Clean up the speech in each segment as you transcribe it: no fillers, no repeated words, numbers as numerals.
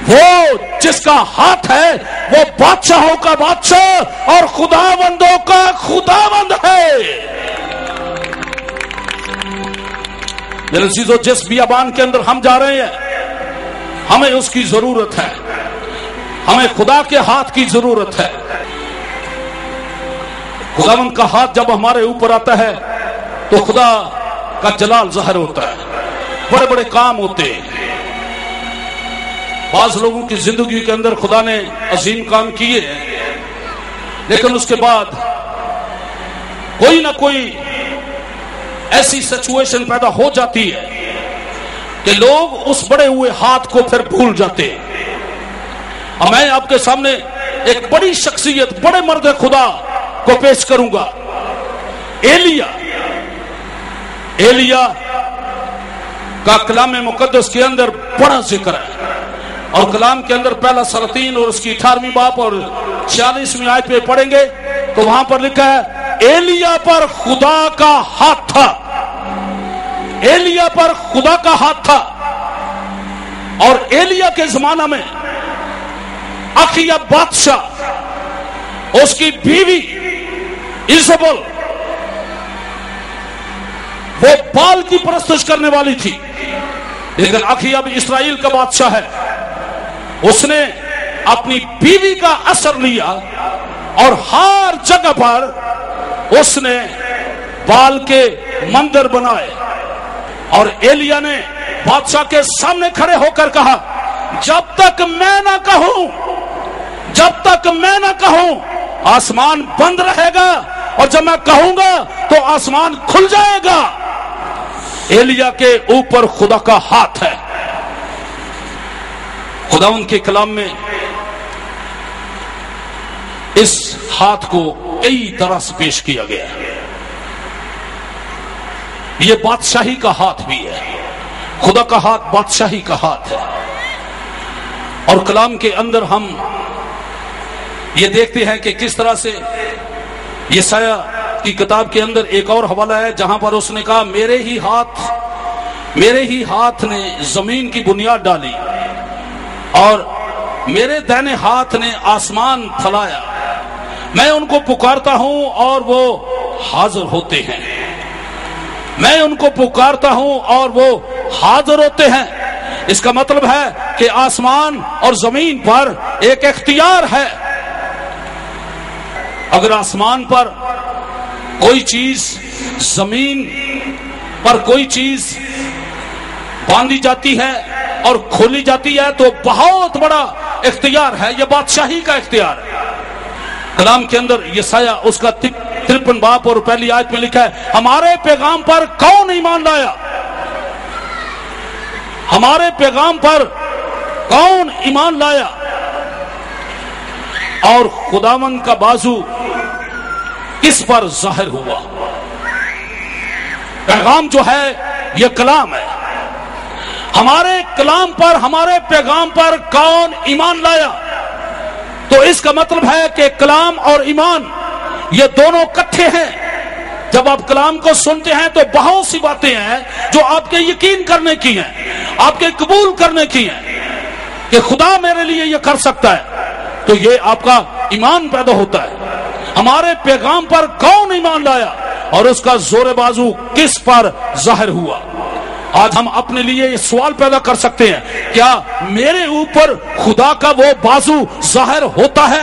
وہ جس کا ہاتھ ہے وہ بادشاہوں کا بادشاہ اور خداوندوں کا خداوند ہے۔ میرے عزیزو، جس بیابان کے اندر ہم جا رہے ہیں ہمیں اس کی ضرورت ہے، ہمیں خدا کے ہاتھ کی ضرورت ہے۔ خداوند کا ہاتھ جب ہمارے اوپر آتا ہے تو خدا کا جلال ظاہر ہوتا ہے، بڑے بڑے کام ہوتے ہیں۔ بعض لوگوں کی زندگی کے اندر خدا نے عظیم کام کیے ہیں، لیکن اس کے بعد کوئی نہ کوئی ایسی سچویشن پیدا ہو جاتی ہے کہ لوگ اس بڑے ہوئے ہاتھ کو پھر بھول جاتے ہیں۔ اور میں آپ کے سامنے ایک بڑی شخصیت، بڑے مرد خدا کو پیش کروں گا، ایلیا کا کلام مقدس کے اندر بڑا ذکر ہے، اور کلام کے اندر پہلا 3 اور اس کی 18ویں باب اور 46ویں آیت پہ پڑھیں گے تو وہاں پر لکھا ہے ایلیا پر خدا کا ہاتھ تھا، ایلیا پر خدا کا ہاتھ تھا۔ اور ایلیا کے زمانہ میں اخیا بادشاہ، اس کی بیوی ایزابل، وہ بال کی پرستش کرنے والی تھی، لیکن اخیا بھی اسرائیل کا بادشاہ ہے۔ اس نے اپنی بیوی کا اثر لیا اور ہر جگہ پر اس نے بال کے مندر بنائے، اور ایلیا نے بادشاہ کے سامنے کھڑے ہو کر کہا جب تک میں نہ کہوں، جب تک میں نہ کہوں آسمان بند رہے گا، اور جب میں کہوں گا تو آسمان کھل جائے گا۔ ایلیا کے اوپر خدا کا ہاتھ ہے۔ خدا ان کے کلام میں اس ہاتھ کو کئی طرح سے پیش کیا گیا ہے۔ یہ بادشاہی کا ہاتھ بھی ہے، خدا کا ہاتھ بادشاہی کا ہاتھ ہے۔ اور کلام کے اندر ہم یہ دیکھتے ہیں کہ کس طرح سے یسایہ کی کتاب کے اندر ایک اور حوالہ ہے جہاں پر اس نے کہا میرے ہی ہاتھ نے زمین کی بنیاد ڈالی، اور میرے دائنے ہاتھ نے آسمان پھیلایا، میں ان کو پکارتا ہوں اور وہ حاضر ہوتے ہیں، میں ان کو پکارتا ہوں اور وہ حاضر ہوتے ہیں۔ اس کا مطلب ہے کہ آسمان اور زمین پر ایک اختیار ہے۔ اگر آسمان پر کوئی چیز، زمین پر کوئی چیز باندھی جاتی ہے اور کھولی جاتی ہے تو بہت بڑا اختیار ہے، یہ بادشاہی کا اختیار ہے۔ کلام کے اندر یسایہ اس کا 53 باب اور پہلی آیت میں لکھا ہے ہمارے پیغام پر کون ایمان لایا، ہمارے پیغام پر کون ایمان لایا، اور خداوند کا بازو کس پر ظاہر ہوا۔ پیغام جو ہے یہ کلام ہے، ہمارے کلام پر، ہمارے پیغام پر کون ایمان لایا، تو اس کا مطلب ہے کہ کلام اور ایمان یہ دونوں اکٹھے ہیں۔ جب آپ کلام کو سنتے ہیں تو بہت سی باتیں ہیں جو آپ کے یقین کرنے کی ہیں، آپ کے قبول کرنے کی ہیں کہ خدا میرے لیے یہ کر سکتا ہے، تو یہ آپ کا ایمان پیدا ہوتا ہے۔ ہمارے پیغام پر کون ایمان لایا اور اس کا زور بازو کس پر ظاہر ہوا۔ آج ہم اپنے لیے یہ سوال پیدا کر سکتے ہیں، کیا میرے اوپر خدا کا وہ بازو ظاہر ہوتا ہے؟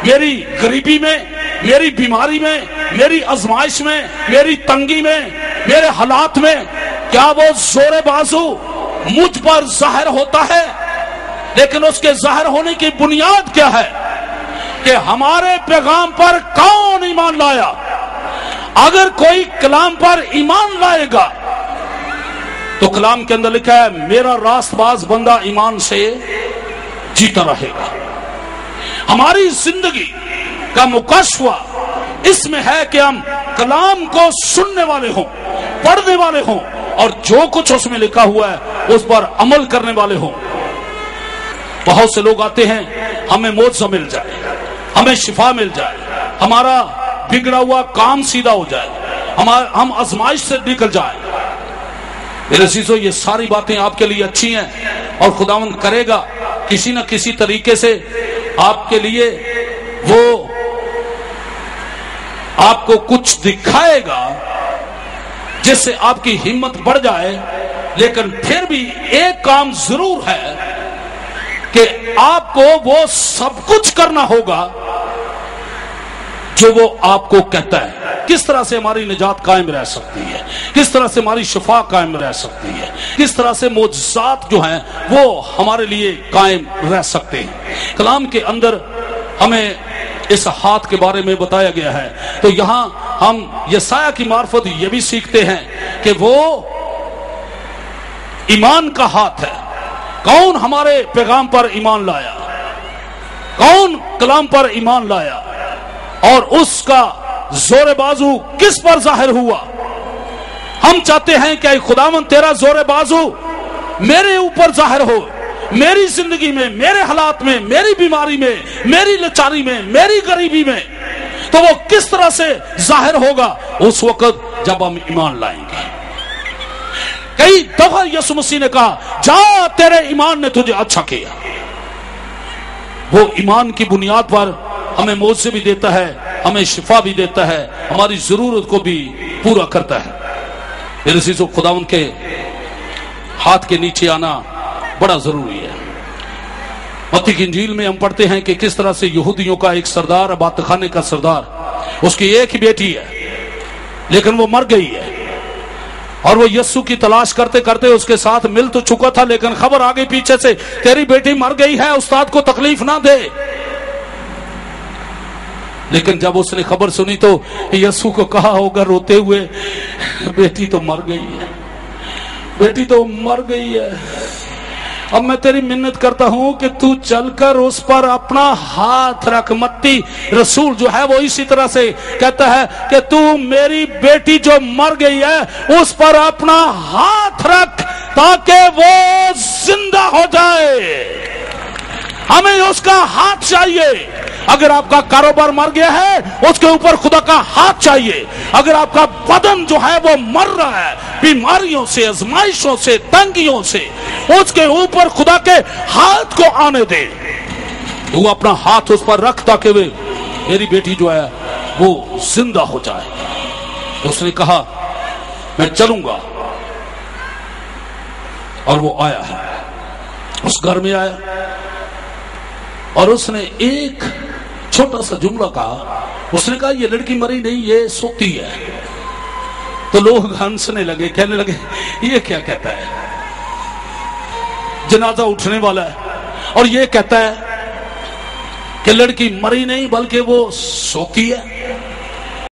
میری غریبی میں، میری بیماری میں، میری آزمائش میں، میری تنگی میں، میرے حالات میں، کیا وہ زور بازو مجھ پر ظاہر ہوتا ہے؟ لیکن اس کے ظاہر ہونے کی بنیاد کیا ہے کہ ہمارے پیغام پر کون ایمان لایا۔ اگر کوئی کلام پر ایمان لائے گا تو کلام کے اندر لکھا ہے میرا راست باز بندہ ایمان سے جیتا رہے گا۔ ہماری زندگی کا مکاشفہ اس میں ہے کہ ہم کلام کو سننے والے ہوں، پڑھنے والے ہوں، اور جو کچھ اس میں لکھا ہوا ہے اس پر عمل کرنے والے ہوں۔ بہت سے لوگ آتے ہیں ہمیں معجزہ مل جائے، ہمیں شفا مل جائے، ہمارا بگڑا ہوا کام سیدھا ہو جائے، ہم آزمائش سے نکل جائیں۔ میرے عزیزو، یہ ساری باتیں آپ کے لیے اچھی ہیں اور خداوند کرے گا، کسی نہ کسی طریقے سے آپ کے لیے وہ آپ کو کچھ دکھائے گا جس سے آپ کی ہمت بڑھ جائے، لیکن پھر بھی ایک کام ضرور ہے کہ آپ کو وہ سب کچھ کرنا ہوگا جو وہ آپ کو کہتا ہے۔ کس طرح سے ہماری نجات قائم رہ سکتی ہے، کس طرح سے ہماری شفا قائم رہ سکتی ہے، کس طرح سے معجزات جو ہیں وہ ہمارے لیے قائم رہ سکتے ہیں۔ کلام کے اندر ہمیں اس ہاتھ کے بارے میں بتایا گیا ہے، تو یہاں ہم یسایہ کی معرفت یہ بھی سیکھتے ہیں کہ وہ ایمان کا ہاتھ ہے۔ کون ہمارے پیغام پر ایمان لایا، کون کلام پر ایمان لایا، اور اس کا زور بازو کس پر ظاہر ہوا۔ ہم چاہتے ہیں کہ اے خداوند تیرا زور بازو میرے اوپر ظاہر ہو، میری زندگی میں، میرے حالات میں، میری بیماری میں، میری لاچاری میں، میری غریبی میں۔ تو وہ کس طرح سے ظاہر ہوگا؟ اس وقت جب ہم ایمان لائیں گے۔ کئی دفعہ یسوع مسیح نے کہا جا تیرے ایمان نے تجھے اچھا کیا۔ وہ ایمان کی بنیاد پر ہمیں معجزے بھی دیتا ہے، ہمیں شفا بھی دیتا ہے، ہماری ضرورت کو بھی پورا کرتا ہے۔ میرے عزیزو، خداوند کے ہاتھ کے نیچے آنا بڑا ضروری ہے۔ متی کی انجیل میں ہم پڑھتے ہیں کہ کس طرح سے یہودیوں کا ایک سردار، عبادت خانے کا سردار، اس کی ایک ہی بیٹی ہے لیکن وہ مر گئی ہے، اور وہ یسوع کی تلاش کرتے کرتے اس کے ساتھ مل تو چکا تھا، لیکن خبر آگے پیچھے سے تیری بیٹی مر گئی ہے، استاد کو تکلیف نہ دے۔ لیکن جب اس نے خبر سنی تو یسوع کو کہا ہوگا روتے ہوئے، بیٹی تو مر گئی ہے، بیٹی تو مر گئی ہے، اب میں تیری منت کرتا ہوں کہ تو چل کر اس پر اپنا ہاتھ رکھ۔ متی رسول جو ہے وہ اسی طرح سے کہتا ہے کہ تو میری بیٹی جو مر گئی ہے اس پر اپنا ہاتھ رکھ تاکہ وہ زندہ ہو جائے۔ ہمیں اس کا ہاتھ چاہیے۔ اگر آپ کا کاروبار مر گیا ہے اس کے اوپر خدا کا ہاتھ چاہیے۔ اگر آپ کا بدن جو ہے وہ مر رہا ہے بیماریوں سے، آزمائشوں سے، تنگیوں سے، اس کے اوپر خدا کے ہاتھ کو آنے دے۔ وہ اپنا ہاتھ اس پر رکھ تاکہ وہ میری بیٹی جو ہے وہ زندہ ہو جائے۔ اس نے کہا میں چلوں گا، اور وہ آیا ہے، اس گھر میں آیا، اور اس نے ایک چھوٹا سا جملہ کہا۔ اس نے کہا یہ لڑکی مری نہیں، یہ سوتی ہے۔ تو لوگ ہنسنے لگے، کہنے لگے یہ کیا کہتا ہے، جنازہ اٹھنے والا ہے اور یہ کہتا ہے کہ لڑکی مری نہیں بلکہ وہ سوتی ہے۔